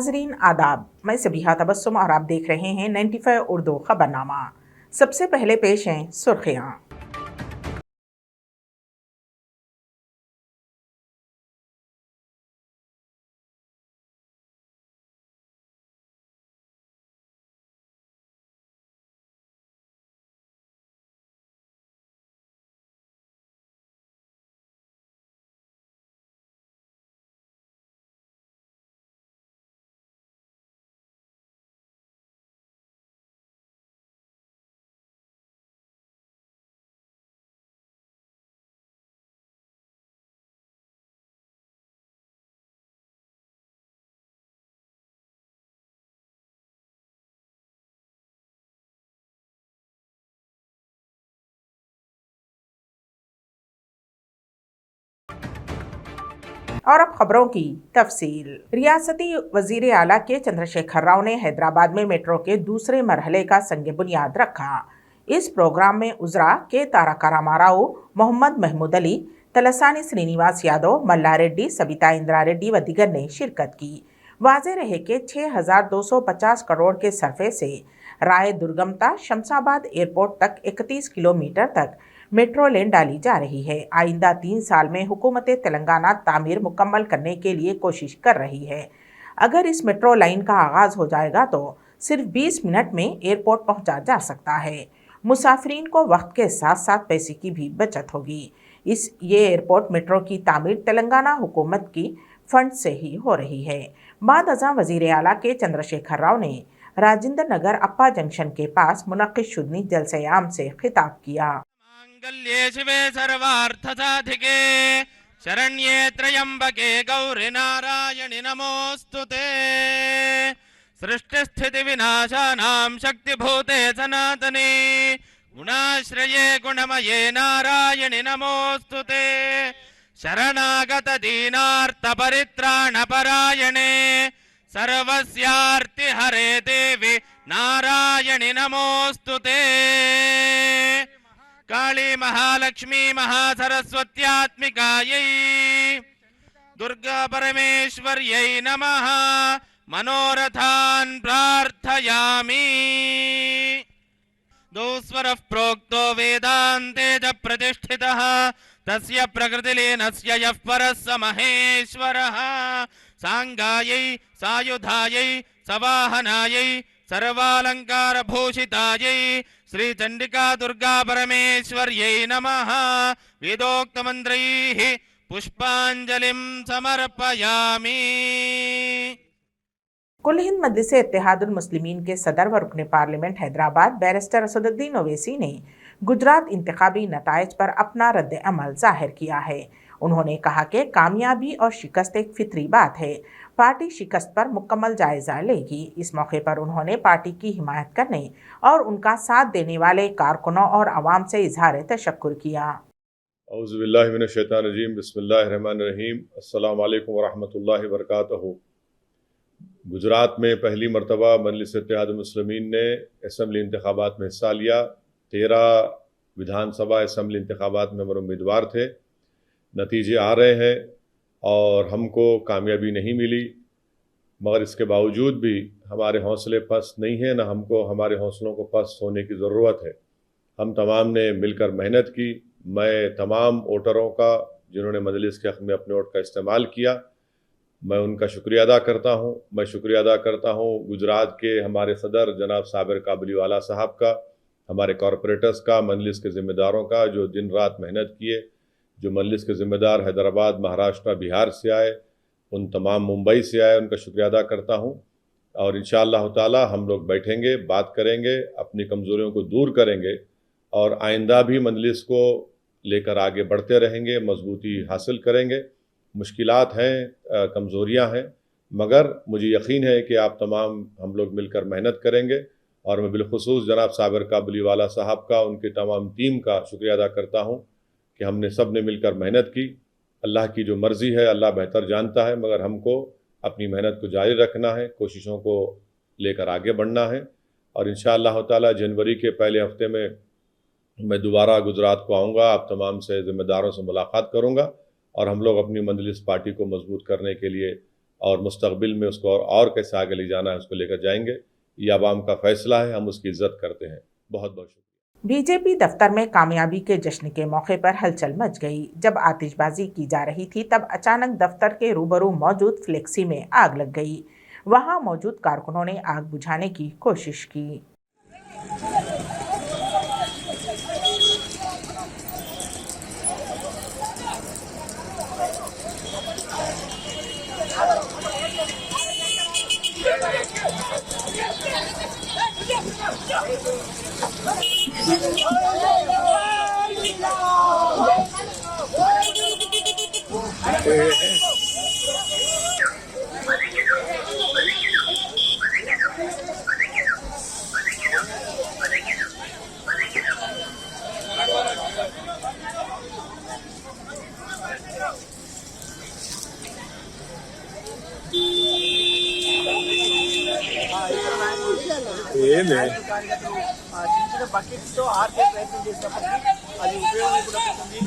नाजरीन आदाब, मैं सबिहा तबस्सुम और आप देख रहे हैं 95 उर्दू खबरनामा। सबसे पहले पेश हैं सुर्खियाँ। और अब खबरों की तफसील। रियासती वजीर आला के चंद्रशेखर राव ने हैदराबाद में मेट्रो के दूसरे मरहले का संग बुनियाद रखा। इस प्रोग्राम में उजरा के तारका रामाराव, मोहम्मद महमूद अली, तलसानी श्रीनिवास यादव, मल्ला रेड्डी, सबिता इंदिरा रेड्डी व दीगर ने शिरकत की। वाज़ेह रहे कि 6,250 करोड़ के सरफे से राय दुर्गमता शमशाबाद एयरपोर्ट तक 31 किलोमीटर तक मेट्रो लेन डाली जा रही है। आइंदा 3 साल में हुकूमत तेलंगाना तामीर मुकम्मल करने के लिए कोशिश कर रही है। अगर इस मेट्रो लाइन का आगाज़ हो जाएगा तो सिर्फ 20 मिनट में एयरपोर्ट पहुंचा जा सकता है। मुसाफिरीन को वक्त के साथ साथ पैसे की भी बचत होगी। ये एयरपोर्ट मेट्रो की तामीर तेलंगाना हुकूमत की फंड से ही हो रही है। बाद अज़ां वज़ीर आला के चंद्रशेखर राव ने राजेंद्र नगर अप्पा जंक्शन के पास मुनक़्क़िद शुदनी जलसे आम से खिताब किया। मांगल्ये शिवे सर्वार्थ साधिके शरण्ये त्र्यंबके गौरी नारायणि नमोस्तुते। सृष्टि स्थिति विनाशानां शक्तिभूते सनातने गुणाश्रये गुणमये नारायणि नमोस्तुते। शरणागत दीनार्थ परित्राण परायणे सर्वस्यार्ति हरे देवी नारायणि नमोस्तुते। काली महालक्ष्मी महासरस्वत्यात्मिकायै दुर्गा परमेश्वर्यै नमः। मनोरथान् प्रार्थयामि। दोस्वरः प्रोक्तो वेदान्ते च प्रतिष्ठितः तस्य प्रकृतिलीनस्य यः परः स महेश्वरः। सांगायै सायुधायै सवाहनायै सर्वालंकारभूषितायै श्री चंडिका दुर्गा परमेश्वर्यै नमः। वेदोक्तमन्त्रैः पुष्पांजलिं समर्पयामि। कुल हिंद मजलिस इत्तेहादुल मुस्लिमीन के सदर व रुकन पार्लियामेंट हैदराबाद बैरिस्टर असदुद्दीन ओवैसी ने गुजरात इंतखाबी नताइज पर अपना रद्द अमल जाहिर किया है। उन्होंने कहा कि कामयाबी और शिकस्त एक फितरी बात है। पार्टी शिकस्त पर मुकम्मल जायजा लेगी। इस मौके पर उन्होंने पार्टी की हिमायत करने और उनका साथ देने वाले कारकुनों और अवाम से इजहार तशक्कुर किया। औज़ु बिल्लाहि मिनश शैतानिर रजीम, बिस्मिल्लाहिर रहमानिर रहीम, अस्सलामु अलैकुम व रहमतुल्लाहि व बरकातहू। गुजरात में पहली मरतबा मजलिस इत्तेहादुल मुस्लिमीन ने असम्बली इंतखाबात में हिस्सा लिया। 13 विधानसभा असम्बली इंतखाबात में हमारे उम्मीदवार थे। नतीजे आ रहे हैं और हमको कामयाबी नहीं मिली, मगर इसके बावजूद भी हमारे हौसले पस्त नहीं हैं, ना हमको हमारे हौसलों को पस्त होने की ज़रूरत है। हम तमाम ने मिलकर मेहनत की। मैं तमाम वोटरों का जिन्होंने मजलिस के हक़ में अपने वोट का इस्तेमाल किया, मैं उनका शुक्रिया अदा करता हूँ। मैं शुक्रिया अदा करता हूँ गुजरात के हमारे सदर जनाब साबिर काबलीवाला साहब का, हमारे कॉरपोरेटर्स का, मजलिस के ज़िम्मेदारों का जो दिन रात मेहनत किए। जो मजलिस के ज़िम्मेदार हैदराबाद, महाराष्ट्र, बिहार से आए, उन तमाम मुंबई से आए, उनका शुक्रिया अदा करता हूँ। और इंशाअल्लाह ताला हम लोग बैठेंगे, बात करेंगे, अपनी कमज़ोरियों को दूर करेंगे और आइंदा भी मजलिस को लेकर आगे बढ़ते रहेंगे, मजबूती हासिल करेंगे। मुश्किलात हैं, कमज़ोरियाँ हैं, मगर मुझे यकीन है कि आप तमाम हम लोग मिलकर मेहनत करेंगे। और मैं बिलखुसूस जनाब साबिर काबलीवाला साहब का, उनकी तमाम टीम का शुक्रिया अदा करता हूँ कि हमने सब ने मिलकर मेहनत की। अल्लाह की जो मर्ज़ी है अल्लाह बेहतर जानता है, मगर हमको अपनी मेहनत को जारी रखना है, कोशिशों को लेकर आगे बढ़ना है। और इंशाअल्लाह ताला जनवरी के पहले हफ्ते में मैं दोबारा गुजरात को आऊँगा, आप तमाम से ज़िम्मेदारों से मुलाकात करूँगा और हम लोग अपनी मजलिस पार्टी को मजबूत करने के लिए और मुस्तकबिल में उसको और कैसे आगे ले जाना है उसको लेकर जाएंगे। ये आवाम का फैसला है, हम उसकी इज्जत करते हैं। बहुत बहुत शुक्रिया। बीजेपी दफ्तर में कामयाबी के जश्न के मौके पर हलचल मच गई। जब आतिशबाजी की जा रही थी तब अचानक दफ्तर के रूबरू मौजूद फ्लेक्सी में आग लग गई। वहां मौजूद कारकुनों ने आग बुझाने की कोशिश की। చిన్న బకెట్తో ఆర్పే ప్రయత్నం చేసినప్పటికీ అది ఉపయోగం కూడా ఉంటుంది.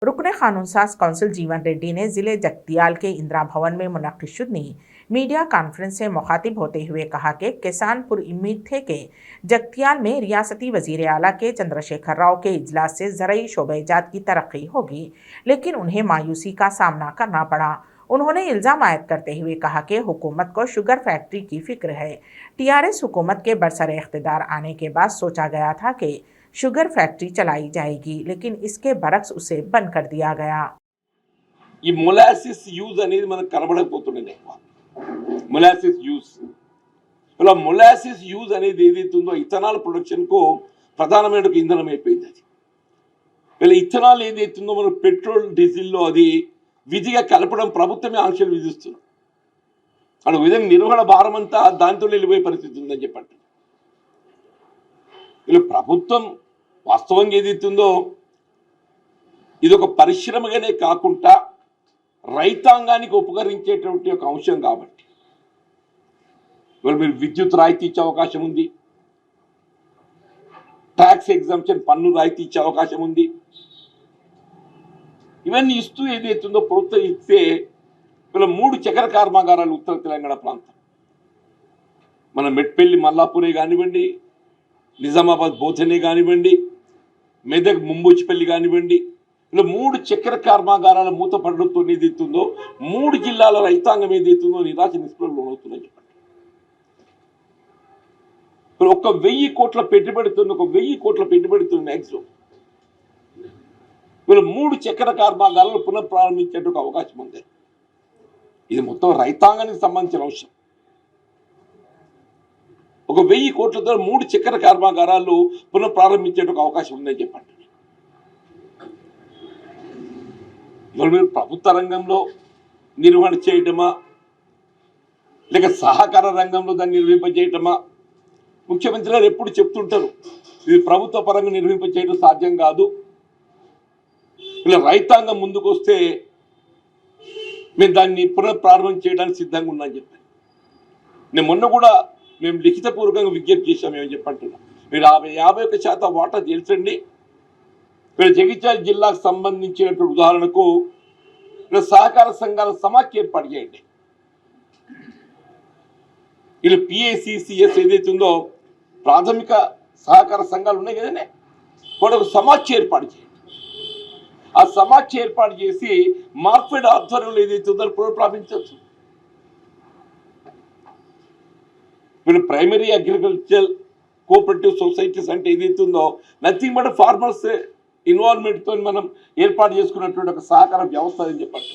रुकने कानून साज कौंसिल जीवन रेड्डी ने जिले जगतियाल के इंदिरा भवन में मुनक्किद शुदनी मीडिया कॉन्फ्रेंस से मुखातिब होते हुए कहा कि किसान पुरउम्मीद थे कि जगतियाल में रियासती वजीर आला के चंद्रशेखर राव के इजलास से ज़रई शोबेजात की तरक्की होगी, लेकिन उन्हें मायूसी का सामना करना पड़ा। उन्होंने इल्ज़ाम आयद करते हुए कहा कि हुकूमत को शुगर फैक्ट्री की फिक्र है। टीआरएस हुकूमत के बरसरे इख्तिदार आने के बाद सोचा गया था कि शुगर फैक्ट्री चलाई जाएगी, लेकिन इसके बरक्स उसे बंद कर दिया गया। ఈ మొలాసిస్ యూజ్ అనేది మనకు కనబడకపోతుండే ఎక్కువ. మొలాసిస్ యూజ్ ఇలా మొలాసిస్ యూజ్ అనేది ఏదైతే ఉందో ఇథనాల్ ప్రొడక్షన్కు ప్రధానమైన ఒక ఇంధనం అయిపోయింది. అది ఇలా ఇథనాల్ ఏదైతే ఉందో మన పెట్రోల్ డీజిల్లో అది విధిగా కలపడం ప్రభుత్వమే ఆంక్షలు విధిస్తున్నారు. అక్కడ విధంగా నిర్వహణ భారం అంతా దాంతో వెళ్ళిపోయే పరిస్థితి ఉందని చెప్పండి. ఇలా ప్రభుత్వం వాస్తవంగా ఏదైతుందో ఇది ఒక పరిశ్రమగానే కాకుండా రైతాంగానికి ఉపకరించేటువంటి ఒక అంశం కాబట్టి ఇవాళ మీరు విద్యుత్ రాయితీ ఇచ్చే అవకాశం ఉంది, ట్యాక్స్ ఎగ్జంప్షన్ పన్ను రాయితీ ఇచ్చే అవకాశం ఉంది. ఇవన్నీ ఇస్తూ ఏదైతుందో ప్రభుత్వం ఇస్తే ఇలా 3 చక్కెర కర్మాగారాలు ఉత్తర తెలంగాణ ప్రాంతం మన మెట్పల్లి మల్లాపూరే కానివ్వండి, నిజామాబాద్ బోధనే కానివ్వండి, మెదక్ ముంబోచిపల్లి కానివ్వండి, ఇలా 3 చక్కెర కర్మాగారాల మూతపడడంతో ఏదైతుందో 3 జిల్లాల రైతాంగం ఏదైతుందో నిరాశ నిస్పృహలు లోనవుతుందని చెప్పండి. ఇప్పుడు 1,000 కోట్ల పెట్టుబడితో మ్యాక్సిమం వీళ్ళు 3 చక్కెర కర్మాగారాలు పునఃప్రారంభించే అవకాశం ఉంది. ఇది మొత్తం రైతాంగానికి సంబంధించిన అంశం. 1,000 కోట్లతో 3 చక్కెర కర్మాగారాలు పునఃప్రారంభించే అవకాశం ఉందని చెప్పండి. ఇవాళ మీరు ప్రభుత్వ రంగంలో నిర్వహణ చేయటమా లేక సహకార రంగంలో దాన్ని నిర్వహింపజేయటమా? ముఖ్యమంత్రి గారు ఎప్పుడు చెప్తుంటారు ఇది ప్రభుత్వ పరంగా నిర్వహింపజేయడం సాధ్యం కాదు, ఇలా రైతాంగం ముందుకు వస్తే మేము దాన్ని పునఃప్రారంభం చేయడానికి సిద్ధంగా ఉన్నామని చెప్పాను. నేను మొన్న కూడా మేము లిఖితపూర్వకంగా విజ్ఞప్తి చేశాం. ఏమని చెప్పంటున్నాం, మీరు 51% వాటా తెలుసండి. ఇక్కడ జగిత్యాల జిల్లాకు సంబంధించినటువంటి ఉదాహరణకు సహకార సంఘాల సమాఖ్య ఏర్పాటు చేయండి. ఇలా పిఏసిసిఎస్ ఏదైతే ఉందో ప్రాథమిక సహకార సంఘాలు ఉన్నాయి కదండి, కూడా ఒక సమాఖ్య ఏర్పాటు చేయండి. ఆ సమాఖ్య ఏర్పాటు చేసి మార్కెట్ ఆధ్వర్యంలో ఏదైతే ఉందో పునఃప్రారంభించవచ్చు. వీళ్ళు ప్రైమరీ అగ్రికల్చర్ కోఆపరేటివ్ సొసైటీస్ అంటే ఏదైతే ఉందో నథింగ్ బట్ ఫార్మర్స్ ఇన్వాల్వ్మెంట్తో మనం ఏర్పాటు చేసుకున్నటువంటి ఒక సహకార వ్యవస్థ అని చెప్పండి.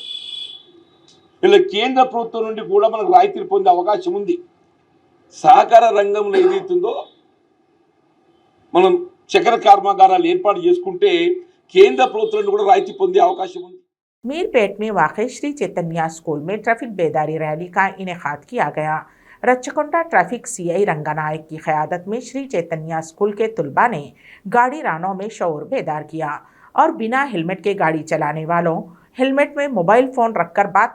వీళ్ళ కేంద్ర ప్రభుత్వం నుండి కూడా మనకు రాయితీలు పొందే అవకాశం ఉంది. సహకార రంగంలో ఏదైతుందో మనం చక్కెర కర్మాగారాలు ఏర్పాటు చేసుకుంటే కేంద్ర ప్రభుత్వం నుండి కూడా రాయితీ పొందే అవకాశం ఉంది. मीरपेट में वाक़ई श्री चैतन्य स्कूल में ट्रैफिक बेदारी रैली का इनेकाद किया गया। रच्चकोंडा ट्रैफिक सीआई रंगानायक की क़यादत में श्री चैतन्य स्कूल के तुलबा ने गाड़ी रानों में शऊर बेदार किया और बिना हेलमेट के गाड़ी चलाने वालों, हेलमेट में मोबाइल फ़ोन रखकर बात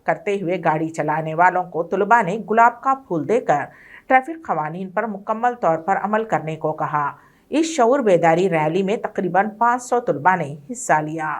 करते हुए गाड़ी चलाने वालों को तुलबा ने गुलाब का फूल देकर ट्रैफिक क़वानीन पर मुकम्मल तौर पर अमल करने को कहा। इस शऊर बेदारी रैली में तकरीबन 500 तलबा ने हिस्सा लिया।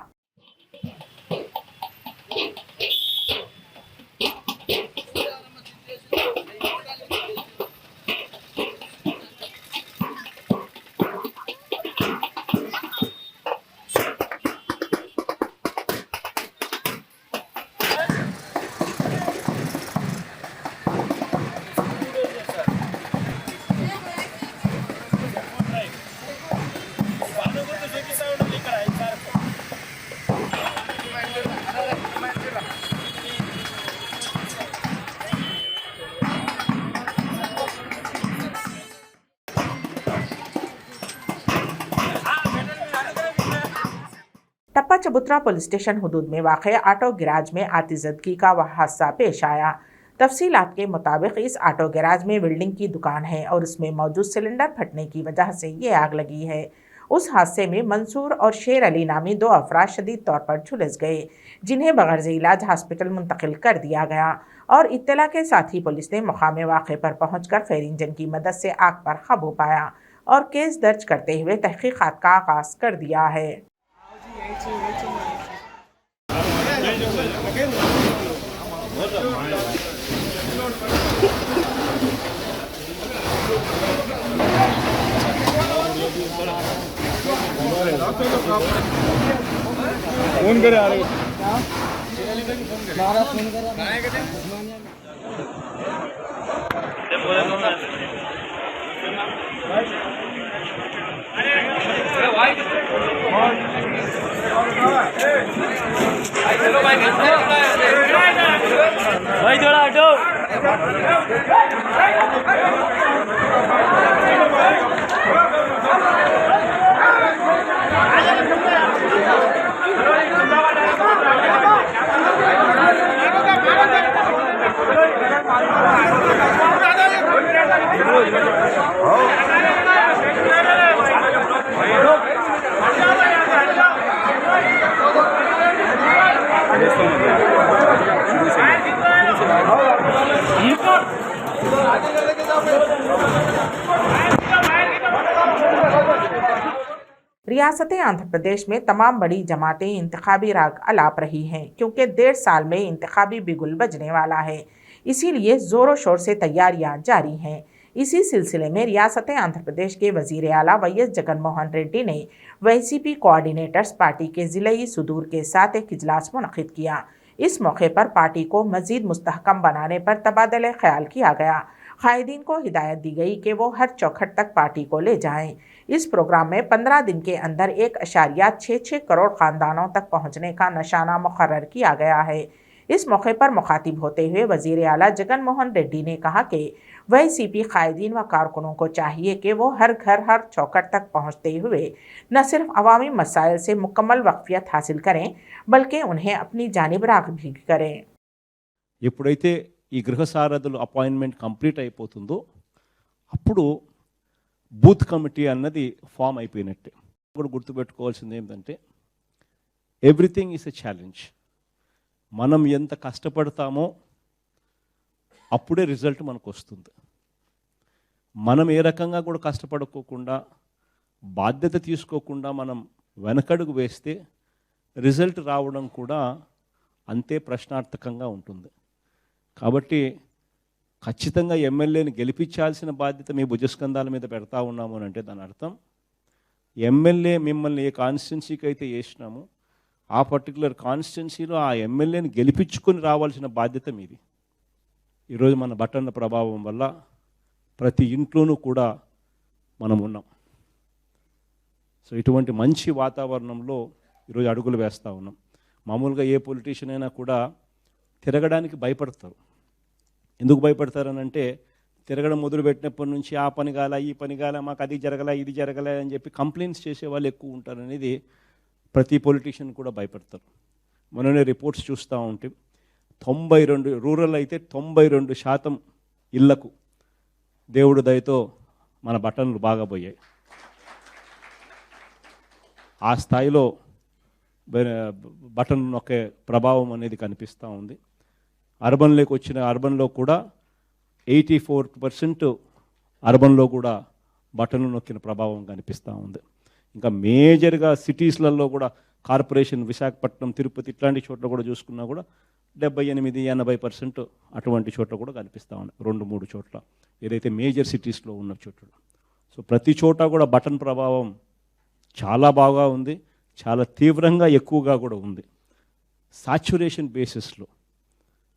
टप्पा चबूतरा पुलिस स्टेशन हुदूद में वाक़े ऑटो गैराज में आतिज़दगी का वह हादसा पेश आया। तफसीलात के मुताबिक इस ऑटो गैराज में वेल्डिंग की दुकान है और उसमें मौजूद सिलेंडर फटने की वजह से ये आग लगी है। उस हादसे में मंसूर और शेर अली नामी 2 अफराद शदीद तौर पर झुलस गए, जिन्हें बगैर इलाज हॉस्पिटल मुंतकिल कर दिया गया और इत्तला के साथ ही पुलिस ने मकाम वाक़े पर पहुंचकर फायर इंजन की मदद से आग पर काबू पाया और केस दर्ज करते हुए तहकीकात का आगाज कर दिया है। फोन करे आ रहे भाई थोड़ा हटो। रियासत आंध्र प्रदेश में तमाम बड़ी जमातें इंतखाबी राग अलाप रही हैं, क्योंकि 1.5 साल में इंतखाबी बिगुल बजने वाला है, इसीलिए ज़ोरों शोर से तैयारियां जारी हैं। इसी सिलसिले में रियासत आंध्र प्रदेश के वज़ीर आला वाईएस जगनमोहन रेड्डी ने वाईसीपी कोऑर्डिनेटर्स पार्टी के ज़िलाई सुदूर के साथ एक इजलास मुनक़िद किया। इस मौके पर पार्टी को मज़ीद मुस्तहकम बनाने पर तबादला ख्याल किया गया। कायदीन को हिदायत दी गई कि वो हर चौखट तक पार्टी को ले जाएं। इस प्रोग्राम में 15 दिन के अंदर 1.66 करोड़ ख़ानदानों तक पहुंचने का निशाना मुकर्रर किया गया है। इस मौके पर मुखातिब होते हुए वज़ीर आला जगनमोहन रेड्डी ने कहा कि वाईसीपी कायदीन व कारकुनों को चाहिए कि वो हर घर हर चौखट तक पहुँचते हुए न सिर्फ अवामी मसाइल से मुकम्मल वाक़फ़ियत हासिल करें, बल्कि उन्हें अपनी जानिब राग़िब भी करें। ఎప్పుడైతే ఈ గృహ సారథుల అపాయింట్మెంట్ కంప్లీట్ అయిపోతుందో అప్పుడు బూత్ కమిటీ అన్నది ఫామ్ అయిపోయినట్టే. కూడా గుర్తుపెట్టుకోవాల్సింది ఏంటంటే ఎవ్రీథింగ్ ఈజ్ ఎ ఛాలెంజ్. మనం ఎంత కష్టపడతామో అప్పుడే రిజల్ట్ మనకు వస్తుంది. మనం ఏ రకంగా కూడా కష్టపడుకోకుండా బాధ్యత తీసుకోకుండా మనం వెనకడుగు వేస్తే రిజల్ట్ రావడం కూడా అంతే ప్రశ్నార్థకంగా ఉంటుంది. కాబట్టి ఖచ్చితంగా ఎమ్మెల్యేని గెలిపించాల్సిన బాధ్యత మీ భుజస్కంధాల మీద పెడతా ఉన్నాము అని అంటే దాని అర్థం ఎమ్మెల్యే మిమ్మల్ని ఏ కాన్స్టిట్యున్సీకి అయితే వేసినామో ఆ పర్టికులర్ కాన్స్టిట్యున్సీలో ఆ ఎమ్మెల్యేని గెలిపించుకొని రావాల్సిన బాధ్యత మీది. ఈరోజు మన బటన్ల ప్రభావం వల్ల ప్రతి ఇంట్లోనూ కూడా మనం ఉన్నాం. సో ఇటువంటి మంచి వాతావరణంలో ఈరోజు అడుగులు వేస్తూ ఉన్నాం. మామూలుగా ఏ పొలిటీషియన్ అయినా కూడా తిరగడానికి భయపడతారు. ఎందుకు భయపడతారనంటే తిరగడం మొదలుపెట్టినప్పటి నుంచి ఆ పని కాల ఈ పని కాల మాకు అది జరగలే ఇది జరగలే అని చెప్పి కంప్లైంట్స్ చేసే వాళ్ళు ఎక్కువ ఉంటారనేది ప్రతి పొలిటీషియన్ కూడా భయపడతారు. మననే రిపోర్ట్స్ చూస్తూ ఉంటే 92 రూరల్ అయితే 92% ఇళ్లకు దేవుడు దయతో మన బటన్లు బాగా పోయాయి. ఆ స్థాయిలో బటన్ నొక్కే ప్రభావం అనేది కనిపిస్తూ ఉంది. అర్బన్లోకి వచ్చిన అర్బన్లో కూడా 84% అర్బన్లో కూడా బటన్లు నొక్కిన ప్రభావం కనిపిస్తూ ఉంది. ఇంకా మేజర్గా సిటీస్లలో కూడా కార్పొరేషన్ విశాఖపట్నం, తిరుపతి ఇట్లాంటి చోట్ల కూడా చూసుకున్నా కూడా 78-80% అటువంటి చోట్ల కూడా కనిపిస్తూ ఉంది. 2-3 చోట్ల ఏదైతే మేజర్ సిటీస్లో ఉన్న చోట్ల. సో ప్రతి చోట కూడా బటన్ ప్రభావం చాలా బాగా ఉంది, చాలా తీవ్రంగా ఎక్కువగా కూడా ఉంది. సాచ్యురేషన్ బేసిస్లో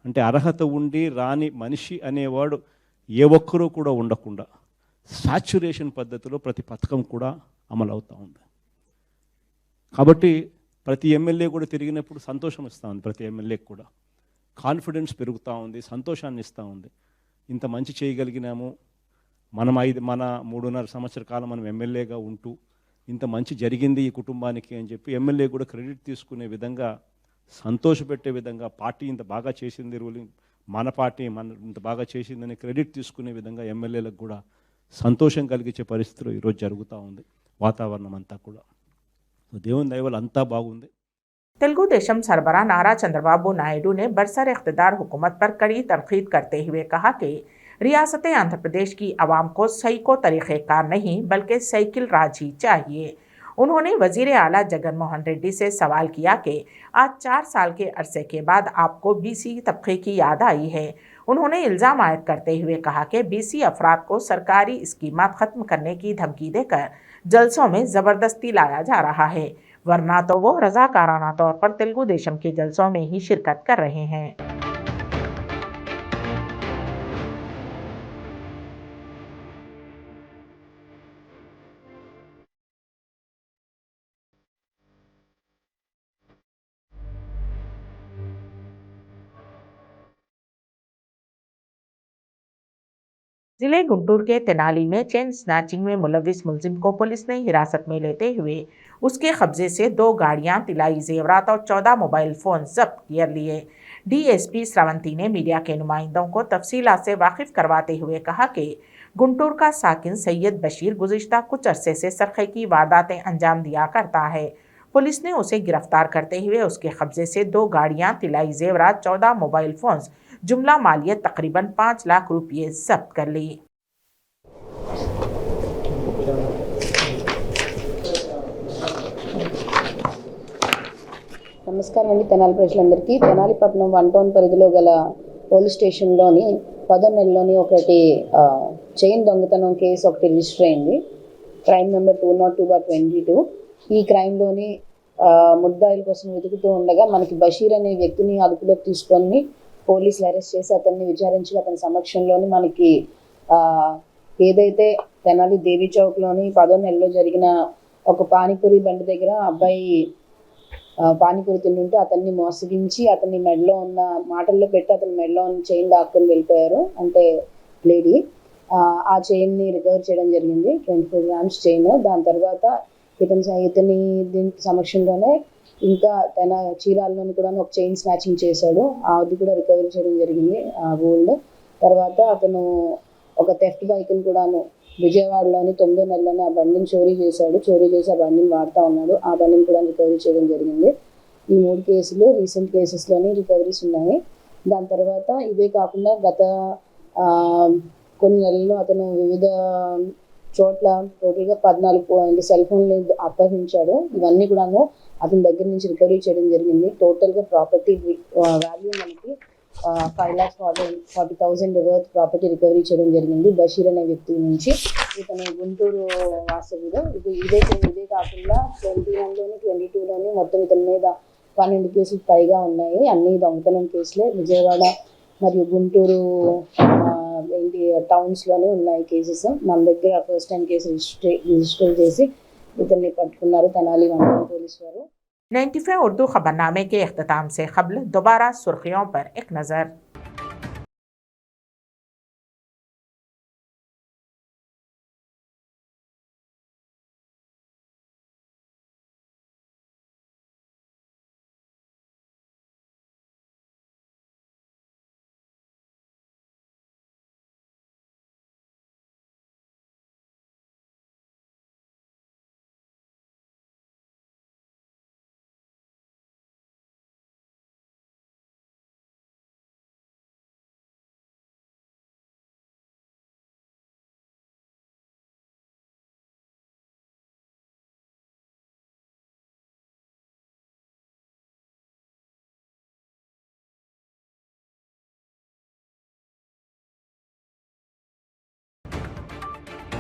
అంటే అర్హత ఉండి రాని మనిషి అనేవాడు ఏ ఒక్కరూ కూడా ఉండకుండా సాచ్యురేషన్ పద్ధతిలో ప్రతి పథకం కూడా అమలు అవుతూ ఉంది. కాబట్టి ప్రతి ఎమ్మెల్యే కూడా తిరిగినప్పుడు సంతోషం ఇస్తూ ఉంది. ప్రతి ఎమ్మెల్యేకి కూడా కాన్ఫిడెన్స్ పెరుగుతూ ఉంది, సంతోషాన్ని ఇస్తూ ఉంది. ఇంత మంచి చేయగలిగినాము, మన 3.5 సంవత్సర కాలం మనం ఎమ్మెల్యేగా ఉంటూ ఇంత మంచి జరిగింది ఈ కుటుంబానికి అని చెప్పి ఎమ్మెల్యే కూడా క్రెడిట్ తీసుకునే విధంగా, సంతోషపెట్టే విధంగా, పార్టీ ఇంత బాగా చేసింది, రూలింగ్ మన పార్టీ ఇంత బాగా చేసిందని క్రెడిట్ తీసుకునే విధంగా ఎమ్మెల్యేలకు కూడా సంతోషం కలిగించే పరిస్థితులు ఈరోజు జరుగుతూ ఉంది. వాతావరణం అంతా కూడా దేవుని దయ వల్ల అంతా బాగుంది. तेलुगु देशम सरबराह नारा चंद्रबाबू नायडू ने बरसर इख्तिदार हुकूमत पर कड़ी तनकीद करते हुए कहा कि रियासत आंध्र प्रदेश की आवाम को सैको तरीक़ेकार नहीं बल्कि साइकिल राज ही चाहिए। उन्होंने वजीर आला जगनमोहन रेड्डी से सवाल किया कि आज 4 साल के अरसे के बाद आपको बीसी तबके की याद आई है। उन्होंने इल्ज़ाम आयद करते हुए कहा कि बीसी अफराद को सरकारी स्कीमात ख़त्म करने की धमकी देकर जलसों में ज़बरदस्ती लाया जा रहा है, वरना तो वो रज़ाकाराना तौर पर तेलुगु देशम के जलसों में ही शिरकत कर रहे हैं। जिले गुंटूर के तेनाली में चेन स्नैचिंग में मुलविस मुलजिम को पुलिस ने हिरासत में लेते हुए उसके कब्जे से 2 गाड़ियां, तिलाई जेवरात और 14 मोबाइल फ़ोन जब्त कर लिए। डीएसपी श्रावंती ने मीडिया के नुमाइंदों को तफसीलात से वाकिफ करवाते हुए कहा कि गुंटूर का साकिन सैयद बशीर गुज़िश्ता कुछ अरसे से सरखे की वारदातें अंजाम दिया करता है। पुलिस ने उसे गिरफ्तार करते हुए उसके कब्जे से 2 गाड़ियां, तिलाई जेवरात, 14 मोबाइल फ़ोन्स, जुमला मालियत तकरीबन 5 लाख रुपये जब्त कर ली। నమస్కారం అండి. తెనాలి ప్రజలందరికీ తెనాలిపట్నం 1 టౌన్ పరిధిలో గల పోలీస్ స్టేషన్లోని 10వ నెలలోని ఒకటి చైన్ దొంగతనం కేసు ఒకటి రిజిస్టర్ అయింది. Crime number 202/22. ఈ క్రైమ్లోని ముద్దాయిల కోసం వెతుకుతూ ఉండగా మనకి బషీర్ అనే వ్యక్తిని అదుపులోకి తీసుకొని పోలీసులు అరెస్ట్ చేసి అతన్ని విచారించి అతని సమక్షంలోని మనకి ఏదైతే తెనాలి దేవి చౌక్లోని 10వ నెలలో జరిగిన ఒక పానీపూరి బండి దగ్గర అబ్బాయి పానీపూరి తింటుంటే అతన్ని మోసగించి అతన్ని మెడలో ఉన్న మాటల్లో పెట్టి అతని మెడలో ఉన్న చైన్ దాక్కుని వెళ్ళిపోయారు. అంటే లేడీ ఆ చైన్ని రికవర్ చేయడం జరిగింది, 24 గ్రామ్స్ చైన్. దాని తర్వాత ఇతని దీని సమక్షంలోనే ఇంకా తన చీరాల్లోని కూడా ఒక చైన్ స్నాచింగ్ చేశాడు, అది కూడా రికవరీ చేయడం జరిగింది గోల్డ్. తర్వాత అతను ఒక థెఫ్ట్ బైక్ని కూడాను విజయవాడలోని 9వ నెలలోనే ఆ బండిని చోరీ చేసి ఆ బండిని వాడుతూ ఉన్నాడు, ఆ బండిని కూడా రికవరీ చేయడం జరిగింది. ఈ 3 కేసులు రీసెంట్ కేసెస్లోని రికవరీస్ ఉన్నాయి. దాని తర్వాత ఇవే కాకుండా గత కొన్ని నెలల్లో అతను వివిధ చోట్ల టోటల్గా 14 సెల్ ఫోన్లు అపహరించాడు. ఇవన్నీ కూడాను అతని దగ్గర నుంచి రికవరీ చేయడం జరిగింది. టోటల్గా ప్రాపర్టీ వాల్యూ మనకి 5,40,000 వర్త్ ప్రాపర్టీ రికవరీ చేయడం జరిగింది బషీర్ అనే వ్యక్తి నుంచి. ఇతను గుంటూరు వాస్తవుడు. ఇదే కాకుండా 21లోని 22లోని మొత్తం ఇతని మీద 12 కేసులు పైగా ఉన్నాయి. అన్ని దొంగతనం కేసులే. విజయవాడ మరియు గుంటూరు టౌన్స్లోనే ఉన్నాయి కేసెస్. మన దగ్గర ఫస్ట్ టైం కేసు రిజిస్టర్ చేసి ఇతన్ని పట్టుకున్నారు తెనాలి 1 టౌన్ పోలీసు వారు. 95 उर्दू खबरनामे के अख्ताम से कबल दोबारा सुर्खियों पर एक नज़र।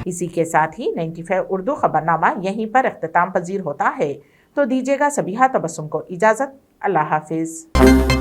इसी के साथ ही 95 उर्दू खबरनामा यहीं पर इख्तिताम पजीर होता है। तो दीजिएगा सबीहा तबस्सुम को इजाजत। अल्लाह हाफिज।